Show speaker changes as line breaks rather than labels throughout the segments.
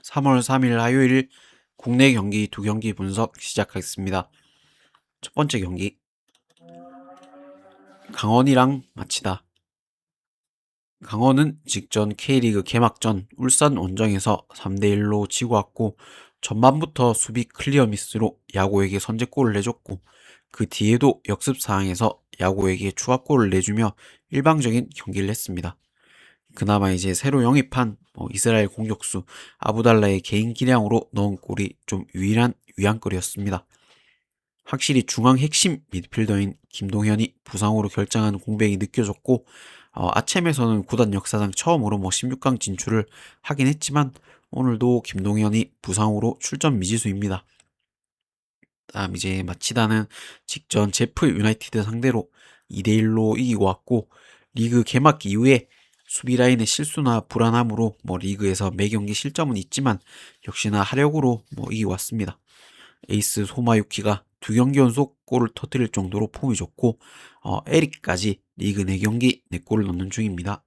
3월 3일 화요일 국내 경기 두 경기 분석 시작하겠습니다. 첫 번째 경기 강원이랑 마치다. 강원은 직전 K리그 개막전 울산 원정에서 3대1로 지고 왔고 전반부터 수비 클리어 미스로 야구에게 선제골을 내줬고 그 뒤에도 역습 사항에서 야구에게 추가골을 내주며 일방적인 경기를 했습니다. 그나마 이제 새로 영입한 이스라엘 공격수 아부달라의 개인 기량으로 넣은 골이 좀 유일한 위안골이었습니다. 확실히 중앙 핵심 미드필더인 김동현이 부상으로 결장한 공백이 느껴졌고 아챔에서는 구단 역사상 처음으로 16강 진출을 하긴 했지만 오늘도 김동현이 부상으로 출전 미지수입니다. 다음 이제 마치다는 직전 제프 유나이티드 상대로 2대1로 이기고 왔고 리그 개막 이후에 수비 라인의 실수나 불안함으로 리그에서 매 경기 실점은 있지만 역시나 하력으로 이기고 왔습니다. 에이스 소마유키가 두 경기 연속 골을 터뜨릴 정도로 폼이 좋고 에릭까지 리그 4경기 4골을 넣는 중입니다.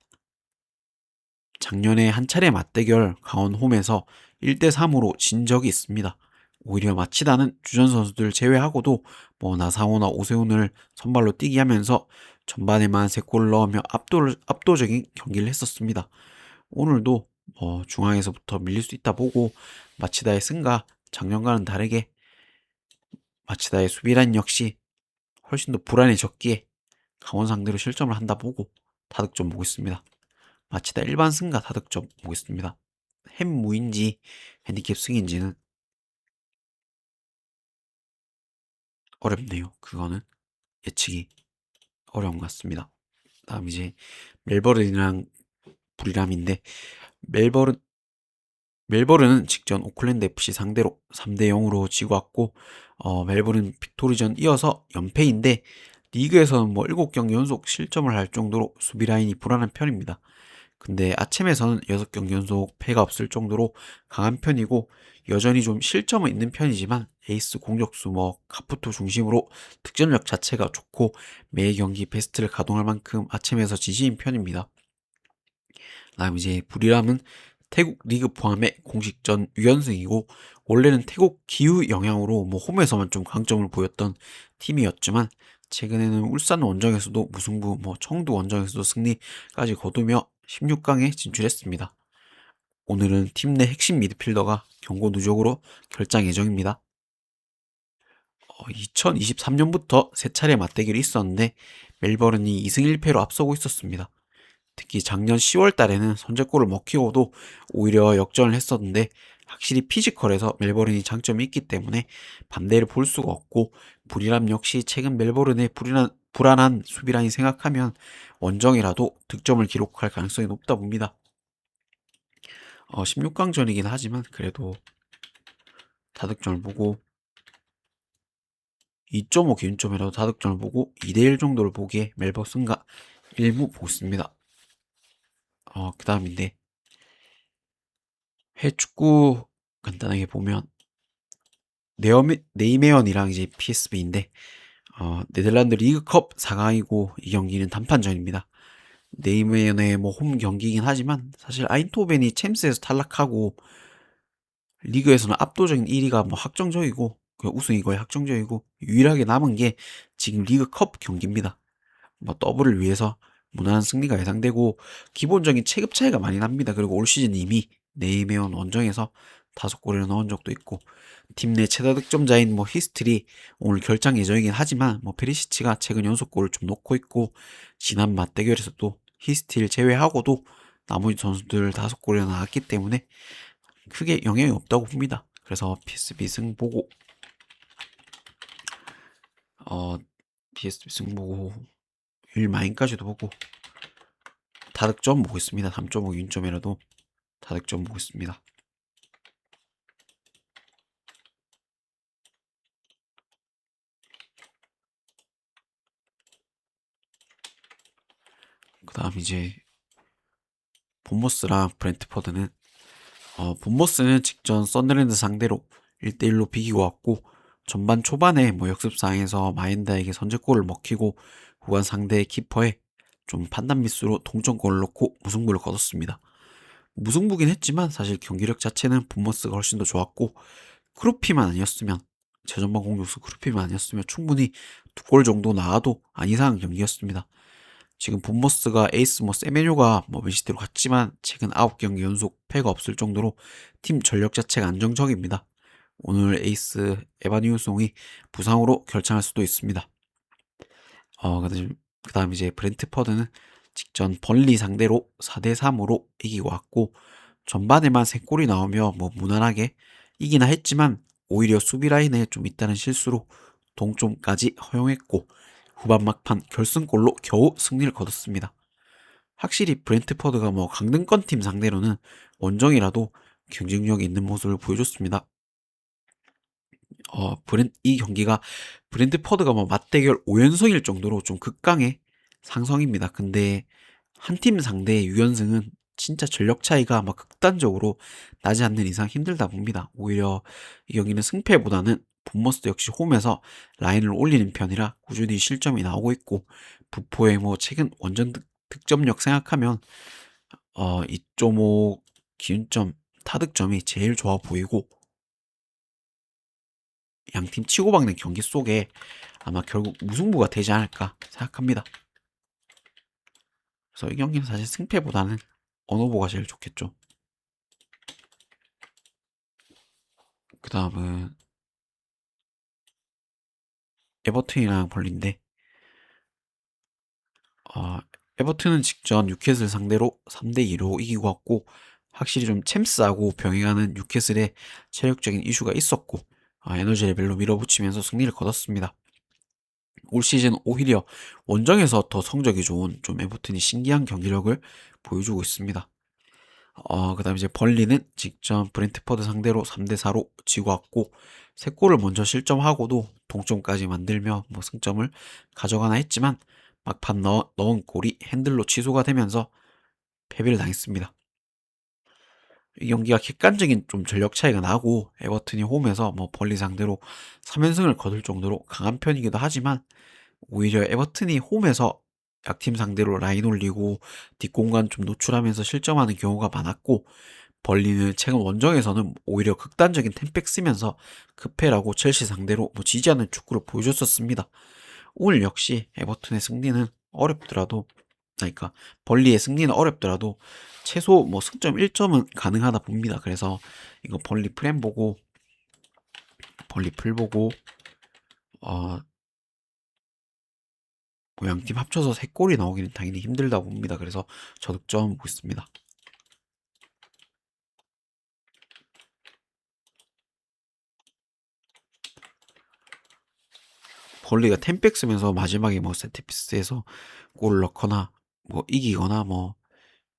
작년에 한 차례 맞대결 강원 홈에서 1대3으로 진 적이 있습니다. 오히려 마치다는 주전 선수들 제외하고도 나상호나 오세훈을 선발로 뛰게 하면서 전반에만 3골을 넣으며 압도적인 경기를 했었습니다. 오늘도 중앙에서부터 밀릴 수 있다 보고 마치다의 승가 작년과는 다르게 마치다의 수비라인 역시 훨씬 더 불안해졌기에 강원 상대로 실점을 한다 보고 다득점 보겠습니다. 마치다 일반 승가 다득점 보겠습니다. 햄 무인지 핸디캡 승인지는 어렵네요. 그거는 예측이 어려운 것 같습니다. 다음 이제 멜버른이랑 불리람인데 멜버른 멜버른은 직전 오클랜드 FC 상대로 3대 0으로 지고 왔고 멜버른 빅토리전 이어서 연패인데 리그에서는 7경기 연속 실점을 할 정도로 수비 라인이 불안한 편입니다. 근데 아침에서는 6경기 연속 패가 없을 정도로 강한 편이고 여전히 좀 실점은 있는 편이지만 에이스 공격수 카푸토 중심으로 득점력 자체가 좋고 매 경기 베스트를 가동할 만큼 아침에서 지지인 편입니다. 다음 이제 불이람은 태국 리그 포함해 공식전 6연승이고 원래는 태국 기후 영향으로 홈에서만 좀 강점을 보였던 팀이었지만 최근에는 울산 원정에서도 무승부, 청두 원정에서도 승리까지 거두며 16강에 진출했습니다. 오늘은 팀 내 핵심 미드필더가 경고 누적으로 결장 예정입니다. 2023년부터 세 차례 맞대결이 있었는데 멜버른이 2승 1패로 앞서고 있었습니다. 특히 작년 10월 달에는 선제골을 먹히고도 오히려 역전을 했었는데 확실히 피지컬에서 멜버른이 장점이 있기 때문에 반대를 볼 수가 없고 불이람 역시 최근 멜버른의 불안한 수비라인 생각하면 원정이라도 득점을 기록할 가능성이 높다 봅니다. 16강전이긴 하지만 그래도 다득점을 보고 2.5 기준점이라도 다득점을 보고 2대1 정도를 보기에 멜버슨과 1무 보겠습니다. 그 다음인데 해축구 간단하게 보면 네이메언이랑 이제 PSV인데 네덜란드 리그컵 4강이고 이 경기는 단판전입니다. 네이메언의 홈 경기이긴 하지만 사실 아인토벤이 챔스에서 탈락하고 리그에서는 압도적인 1위가 확정적이고 그 우승이 거의 확정적이고 유일하게 남은 게 지금 리그컵 경기입니다. 더블을 위해서 무난한 승리가 예상되고 기본적인 체급 차이가 많이 납니다. 그리고 올 시즌 이미 네이메온 원정에서 5골을 넣은 적도 있고 팀 내 최다 득점자인 히스트리 오늘 결장 예정이긴 하지만 페리시치가 최근 연속골을 좀 넣고 있고 지난 맞대결에서도 히스트리를 제외하고도 나머지 선수들 5골이나 나왔기 때문에 크게 영향이 없다고 봅니다. 그래서 PSV 승보고 PSV 승보고 1마인까지도 보고 다득점 보겠습니다. 3.5 균점이라도 다득점 보겠습니다. 그 다음 이제 본머스랑 브렌트퍼드는 본머스는 직전 썬더랜드 상대로 1대1로 비기고 왔고 전반 초반에 역습상에서 마인다에게 선제골을 먹히고 후반 상대 키퍼에 좀 판단 미스로 동점골을 넣고 무승부를 거뒀습니다. 무승부긴 했지만 사실 경기력 자체는 본머스가 훨씬 더 좋았고 크루피만 아니었으면 최전방 공격수 크루피만 아니었으면 충분히 2골 정도 나와도 안 이상한 경기였습니다. 지금 본머스가 에이스 세메뇨가 맨시티로 갔지만 최근 9경기 연속 패가 없을 정도로 팀 전력 자체가 안정적입니다. 오늘 에이스 에바니우송이 부상으로 결장할 수도 있습니다. 그다음 이제 브렌트퍼드는 직전 번리 상대로 4대3으로 이기고 왔고 전반에만 3골이 나오며 무난하게 이기나 했지만 오히려 수비 라인에 좀 있다는 실수로 동점까지 허용했고 후반 막판 결승골로 겨우 승리를 거뒀습니다. 확실히 브렌트퍼드가 강등권 팀 상대로는 원정이라도 경쟁력이 있는 모습을 보여줬습니다. 이 경기가 브렌트퍼드가 맞대결 5연승일 정도로 좀 극강의 상성입니다. 근데 한 팀 상대의 6연승은 진짜 전력 차이가 극단적으로 나지 않는 이상 힘들다 봅니다. 오히려 이 경기는 승패보다는 본머스 역시 홈에서 라인을 올리는 편이라 꾸준히 실점이 나오고 있고 부포의 최근 원정 득점력 생각하면 2.5 기준점 타득점이 제일 좋아 보이고 양팀 치고받는 경기 속에 아마 결국 무승부가 되지 않을까 생각합니다. 그래서 이 경기는 사실 승패보다는 언어보가 제일 좋겠죠. 그 다음은 에버튼이랑 벌린데 에버튼은 직전 뉴캐슬 상대로 3대2로 이기고 왔고 확실히 좀 챔스하고 병행하는 뉴캐슬의 체력적인 이슈가 있었고 에너지 레벨로 밀어붙이면서 승리를 거뒀습니다. 올 시즌 오히려 원정에서 더 성적이 좋은 좀 에버튼이 신기한 경기력을 보여주고 있습니다. 그 다음 이제 벌리는 직전 브렌트퍼드 상대로 3대4로 지고 왔고 3골을 먼저 실점하고도 동점까지 만들며 승점을 가져가나 했지만 막판 넣은 골이 핸들로 취소가 되면서 패배를 당했습니다. 이 경기가 객관적인 좀 전력 차이가 나고 에버튼이 홈에서 벌리 상대로 3연승을 거둘 정도로 강한 편이기도 하지만 오히려 에버튼이 홈에서 약팀 상대로 라인 올리고 뒷공간 좀 노출하면서 실점하는 경우가 많았고 벌리는 최근 원정에서는 오히려 극단적인 템백 쓰면서 급패라고 첼시 상대로 지지 않는 축구를 보여줬었습니다. 오늘 역시 에버튼의 승리는 어렵더라도 그러니까 벌리의 승리는 어렵더라도 최소 승점 1점은 가능하다 봅니다. 그래서 이거 벌리 프렘 보고 벌리 풀 보고 어, 양팀 합쳐서 3골이 나오기는 당연히 힘들다 봅니다. 그래서 저득점 보겠습니다. 벌리가 템백 쓰면서 마지막에 세트피스에서 골을 넣거나 이기거나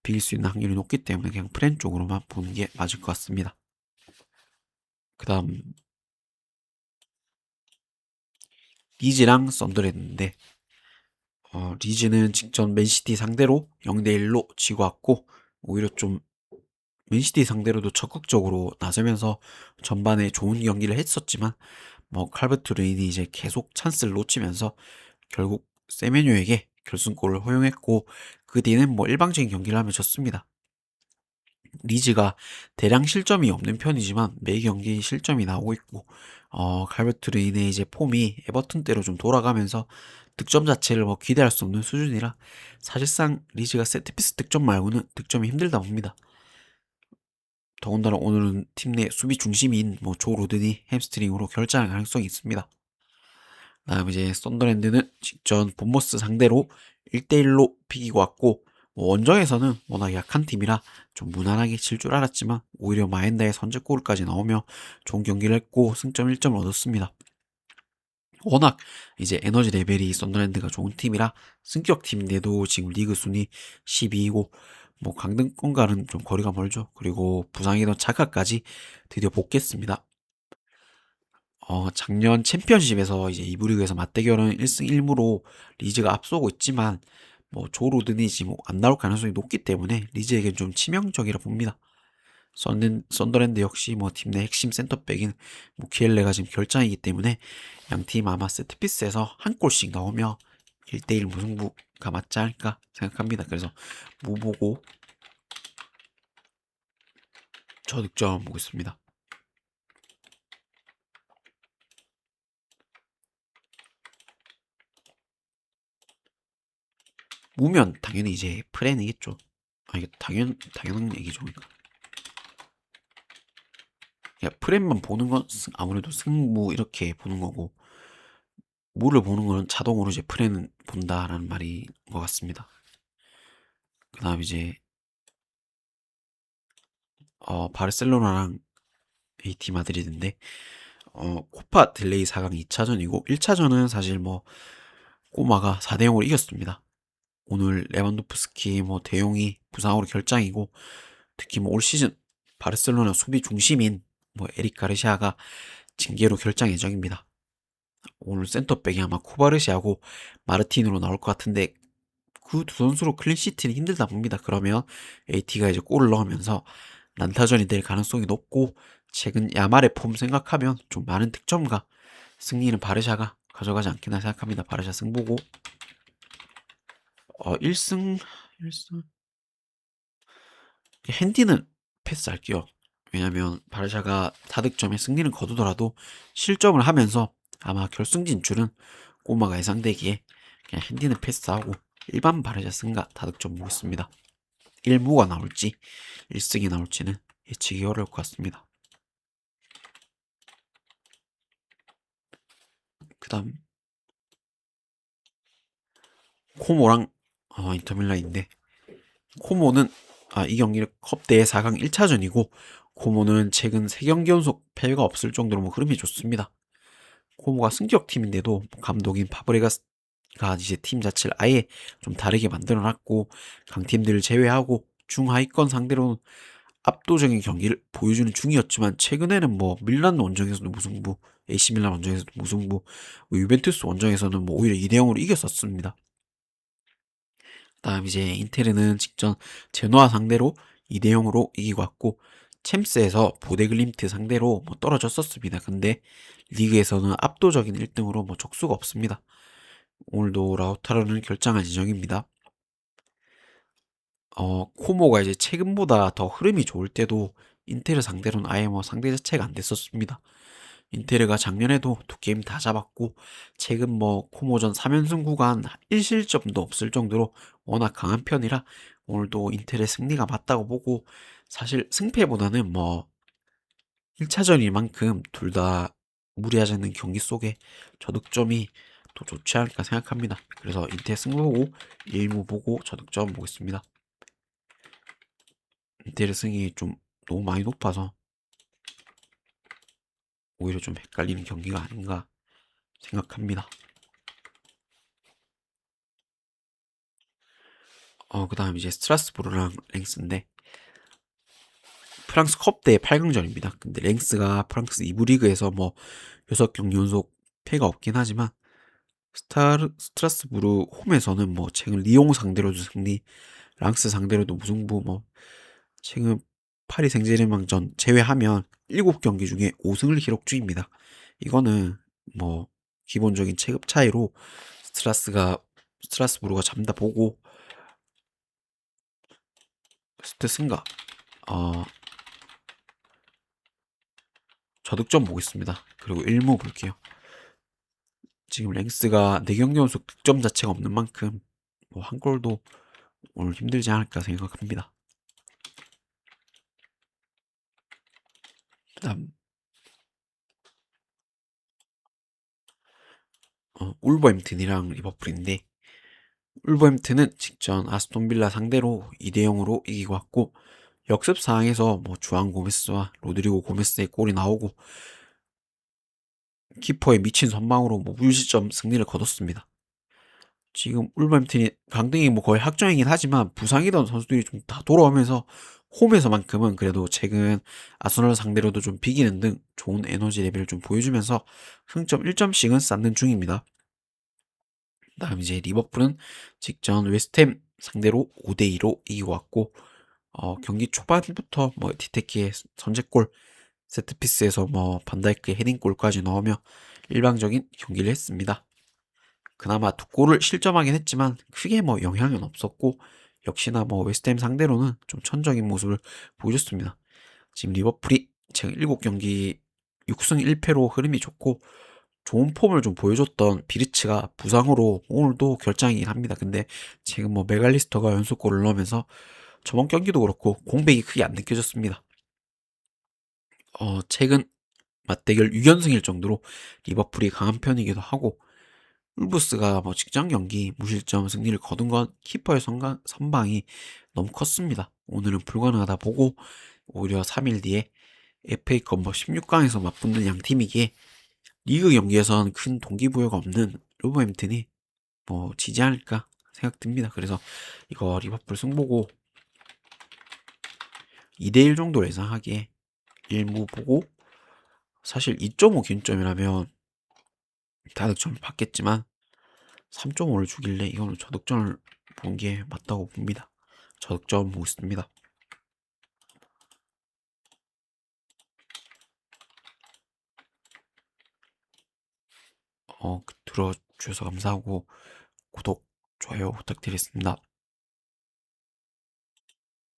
비길 수 있는 확률이 높기 때문에 그냥 프렌 쪽으로만 보는 게 맞을 것 같습니다. 그 다음 리즈랑 썬더랜드인데 리즈는 직전 맨시티 상대로 0대1로 지고 왔고 오히려 좀 맨시티 상대로도 적극적으로 나서면서 전반에 좋은 경기를 했었지만 칼버트 루인이 이제 계속 찬스를 놓치면서 결국 세메뉴에게 결승골을 허용했고 그 뒤에는 일방적인 경기를 하며 졌습니다. 리즈가 대량 실점이 없는 편이지만 매 경기 실점이 나오고 있고 칼버트 루인의 이제 폼이 에버튼 때로 좀 돌아가면서 득점 자체를 기대할 수 없는 수준이라 사실상 리즈가 세트피스 득점 말고는 득점이 힘들다 봅니다. 더군다나 오늘은 팀 내 수비 중심인 조 로든이 햄스트링으로 결장할 가능성이 있습니다. 다음 이제 썬더랜드는 직전 본머스 상대로 1대1로 비기고 왔고 원정에서는 워낙 약한 팀이라 좀 무난하게 질 줄 알았지만 오히려 마엔다의 선제골까지 나오며 좋은 경기를 했고 승점 1점을 얻었습니다. 워낙 이제 에너지 레벨이 썬더랜드가 좋은 팀이라 승격 팀인데도 지금 리그 순위 12위고 강등권과는 좀 거리가 멀죠. 그리고 부상이던 자카까지 드디어 복귀했습니다. 작년 챔피언십에서 이제 2부 리그에서 맞대결은 1승 1무로 리즈가 앞서고 있지만 조 로든이지 안 나올 가능성이 높기 때문에 리즈에겐 좀 치명적이라 봅니다. 썬더랜드 역시 팀 내 핵심 센터백인 키엘레가 지금 결장이기 때문에 양팀 아마 세트피스에서 한 골씩 나오며 1대1 무승부가 맞지 않을까 생각합니다. 그래서 무보고 저득점 보겠습니다. 무면 당연히 이제 프렌이겠죠. 아, 이게 당연한 얘기죠. 그러니까. 야, 프렌만 보는 건 아무래도 승부 이렇게 보는 거고, 무를 보는 거는 자동으로 이제 프렌은 본다라는 말인 것 같습니다. 그 다음 이제, 바르셀로나랑 AT 마드리드인데, 코파 델레이 4강 2차전이고, 1차전은 사실 뭐, 꼬마가 4대0으로 이겼습니다. 오늘 레반도프스키 뭐 대용이 부상으로 결장이고, 특히 뭐 올 시즌 바르셀로나 수비 중심인 뭐 에릭 가르시아가 징계로 결장 예정입니다. 오늘 센터백이 아마 쿠바르시하고 마르틴으로 나올 것 같은데 그 두 선수로 클린시트는 힘들다 봅니다. 그러면 AT가 이제 골을 넣으면서 난타전이 될 가능성이 높고 최근 야말의 폼 생각하면 좀 많은 득점과 승리는 바르샤가 가져가지 않겠나 생각합니다. 바르샤 승보고 1승 1승 핸디는 패스할게요. 왜냐면 바르샤가 다득점에 승리는 거두더라도 실점을 하면서 아마 결승 진출은 꼬마가 예상되기에 그냥 핸디는 패스하고 일반 바르샤 승가 다득점 보겠습니다. 1무가 나올지 1승이 나올지는 예측이 어려울 것 같습니다. 그 다음 코모랑 인터밀란인데 코모는 이 경기는 컵대회 4강 1차전이고 코모는 최근 3경기 연속 패배가 없을 정도로 뭐 흐름이 좋습니다. 코모가 승격팀인데도 감독인 파브레가스가 이제 팀 자체를 아예 좀 다르게 만들어놨고 강팀들을 제외하고 중하위권 상대로는 압도적인 경기를 보여주는 중이었지만 최근에는 뭐 밀란 원정에서도 무승부, AC 밀란 원정에서도 무승부, 뭐 유벤투스 원정에서는 뭐 오히려 2대0으로 이겼었습니다. 다음 이제 인테르는 직전 제노아 상대로 2대0으로 이기고 왔고 챔스에서 보데글림트 상대로 뭐 떨어졌었습니다. 근데 리그에서는 압도적인 1등으로 뭐 적수가 없습니다. 오늘도 라우타로는 결장할 지정입니다. 코모가 이제 최근보다 더 흐름이 좋을 때도 인테르 상대로는 아예 뭐 상대 자체가 안 됐었습니다. 인테르가 작년에도 두 게임 다 잡았고 최근 뭐 코모전 3연승 구간 1실점도 없을 정도로 워낙 강한 편이라 오늘도 인텔의 승리가 맞다고 보고 사실 승패보다는 뭐 1차전이만큼 둘 다 무리하지 않는 경기 속에 저득점이 더 좋지 않을까 생각합니다. 그래서 인텔 승부 보고 1무 보고 저득점 보겠습니다. 인텔의 승이 좀 너무 많이 높아서 오히려 좀 헷갈리는 경기가 아닌가 생각합니다. 그 다음 이제 스트라스부르랑 랭스인데 프랑스 컵대 8강전입니다. 근데 랭스가 프랑스 2부 리그에서 뭐 6경기 연속 패가 없긴 하지만 스트라스부르 홈에서는 뭐 최근 리옹 상대로도 승리, 랑스 상대로도 무승부 뭐 최근 파리 생제르맹전 제외하면 7경기 중에 5승을 기록 중입니다. 이거는 뭐 기본적인 체급 차이로 스트라스부르가 잡다 보고 스트승가 저득점 보겠습니다. 그리고 1무 볼게요. 지금 랭스가 4경기 연속 득점 자체가 없는 만큼 뭐 한 골도 오늘 힘들지 않을까 생각합니다. 그다음 울버햄튼이랑 리버풀인데 울버햄튼은 직전 아스톤빌라 상대로 2대0으로 이기고 왔고 역습 상황에서 뭐 주안 고메스와 로드리고 고메스의 골이 나오고 키퍼의 미친 선방으로 뭐 무실점 승리를 거뒀습니다. 지금 울버햄튼이 강등이 뭐 거의 확정이긴 하지만 부상이던 선수들이 좀 다 돌아오면서 홈에서만큼은 그래도 최근 아스널 상대로도 좀 비기는 등 좋은 에너지 레벨을 좀 보여주면서 승점 1점씩은 쌓는 중입니다. 다음 이제 리버풀은 직전 웨스트햄 상대로 5대2로 이기고 왔고 경기 초반부터 뭐 티테키의 선제골 세트피스에서 뭐 반다이크의 헤딩골까지 넣으며 일방적인 경기를 했습니다. 그나마 두 골을 실점하긴 했지만 크게 뭐 영향은 없었고 역시나 뭐 웨스트햄 상대로는 좀 천적인 모습을 보여줬습니다. 지금 리버풀이 최근 7경기 6승 1패로 흐름이 좋고 좋은 폼을 좀 보여줬던 비르츠가 부상으로 오늘도 결장이긴 합니다. 근데 지금 뭐 메갈리스터가 연속골을 넣으면서 저번 경기도 그렇고 공백이 크게 안 느껴졌습니다. 최근 맞대결 6연승일 정도로 리버풀이 강한 편이기도 하고 울브스가 뭐 직전 경기 무실점 승리를 거둔 건 키퍼의 선방이 너무 컸습니다. 오늘은 불가능하다 보고 오히려 3일 뒤에 FA컵 뭐 16강에서 맞붙는 양 팀이기에 리그 경기에선 큰 동기부여가 없는 루버햄튼이 뭐 지지 않을까 생각됩니다. 그래서 이거 리버풀 승보고 2대1 정도로 예상하기에 1무 보고 사실 2.5 기준점이라면 다득점을 받겠지만 3.5를 주길래 이거는 저득점을 본 게 맞다고 봅니다. 저득점 보겠습니다. 들어주셔서 감사하고 구독, 좋아요 부탁드리겠습니다.